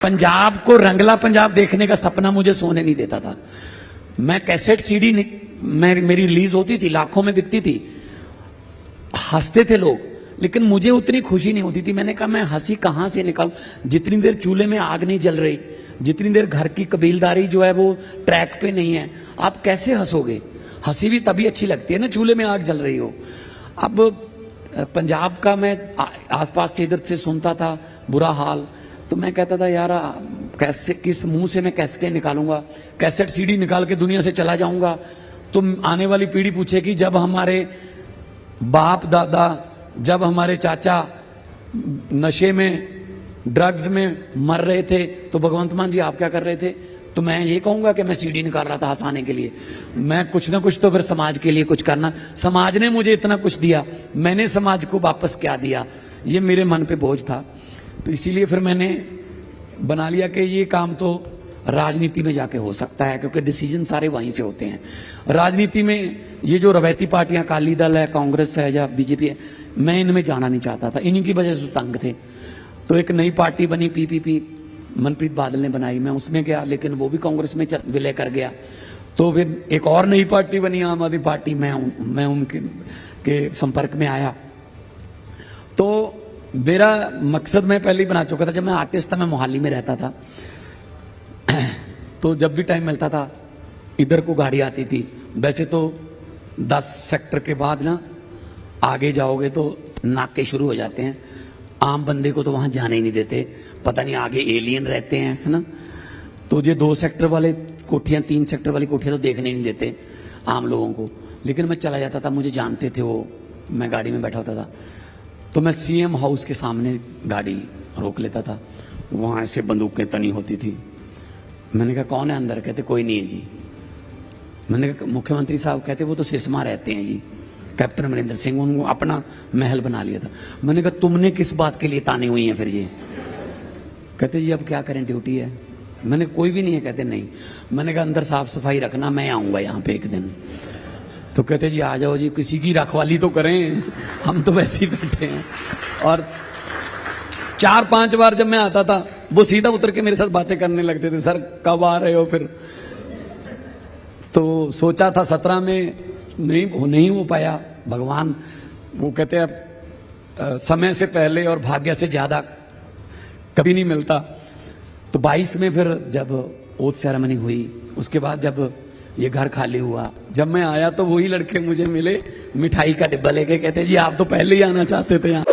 पंजाब को रंगला पंजाब देखने का सपना मुझे सोने नहीं देता था। मैं कैसेट सीडी मेरी रिलीज होती थी, लाखों में बिकती थी, हंसते थे लोग, लेकिन मुझे उतनी खुशी नहीं होती थी। मैंने कहा मैं हंसी कहां से निकालूं, जितनी देर चूल्हे में आग नहीं जल रही, जितनी देर घर की कबीलदारी जो है वो ट्रैक पे नहीं है, आप कैसे हंसोगे। हंसी भी तभी अच्छी लगती है ना चूल्हे में आग जल रही हो। अब पंजाब का मैं आसपास से इधर से सुनता था बुरा हाल, तो मैं कहता था यार कैसे, किस मुंह से मैं कैसेटें निकालूंगा, कैसेट सीडी निकाल के दुनिया से चला जाऊंगा तो आने वाली पीढ़ी पूछेगी जब हमारे बाप दादा, जब हमारे चाचा नशे में ड्रग्स में मर रहे थे तो भगवंत मान जी आप क्या कर रहे थे। तो मैं ये कहूंगा कि मैं सीडी निकाल रहा था हंसाने के लिए। मैं कुछ ना कुछ तो फिर समाज के लिए कुछ करना, समाज ने मुझे इतना कुछ दिया, मैंने समाज को वापस क्या दिया, ये मेरे मन पे बोझ था। तो इसीलिए फिर मैंने बना लिया कि ये काम तो राजनीति में जाके हो सकता है, क्योंकि डिसीजन सारे वहीं से होते हैं। राजनीति में ये जो रवैती पार्टियां, अकाली दल है, कांग्रेस है या बीजेपी है, मैं इनमें जाना नहीं चाहता था, इन्हीं की वजह से तंग थे। तो एक नई पार्टी बनी पीपीपी, मनप्रीत बादल ने बनाई, मैं उसमें गया, लेकिन वो भी कांग्रेस में विलय कर गया। तो फिर एक और नई पार्टी बनी आम आदमी पार्टी, मैं उनके संपर्क में आया। तो मेरा मकसद मैं पहले ही बना चुका था। जब मैं आर्टिस्ट था, मैं मोहाली में रहता था, तो जब भी टाइम मिलता था इधर को गाड़ी आती थी। वैसे तो 10 सेक्टर के बाद ना आगे जाओगे तो नाके शुरू हो जाते हैं, आम बंदे को तो वहां जाने ही नहीं देते, पता नहीं आगे एलियन रहते हैं, है ना। तो ये 2 सेक्टर वाले कोठियां, 3 सेक्टर वाली कोठियां तो देखने नहीं देते आम लोगों को, लेकिन मैं चला जाता था, मुझे जानते थे वो, मैं गाड़ी में बैठा होता था तो मैं सीएम हाउस के सामने गाड़ी रोक लेता था, वहां से बंदूकें तनी होती थी। मैंने कहा कौन है अंदर, कहते कोई नहीं है जी। मैंने कहा मुख्यमंत्री साहब, कहते वो तो सिरसमा रहते हैं जी, कैप्टन अमरिंदर सिंह, उनको अपना महल बना लिया था। मैंने कहा तुमने किस बात के लिए ताने हुई हैं फिर ये। कहते जी अब क्या करें, ड्यूटी है। मैंने कोई भी नहीं है, कहते नहीं। मैंने कहा अंदर साफ सफाई रखना, मैं आऊंगा यहाँ पे एक दिन। तो कहते जी आ जाओ जी, किसी की रखवाली तो करें, हम तो वैसे ही बैठे हैं। और 4-5 बार जब मैं आता था वो सीधा उतर के मेरे साथ बातें करने लगते थे, सर कब आ रहे हो फिर। तो सोचा था 17 में नहीं हो पाया, भगवान वो कहते हैं समय से पहले और भाग्य से ज्यादा कभी नहीं मिलता। तो 22 में फिर जब ओथ सेरेमनी हुई, उसके बाद जब ये घर खाली हुआ, जब मैं आया तो वही लड़के मुझे मिले मिठाई का डिब्बा लेके, कहते जी आप तो पहले ही आना चाहते थे यहाँ।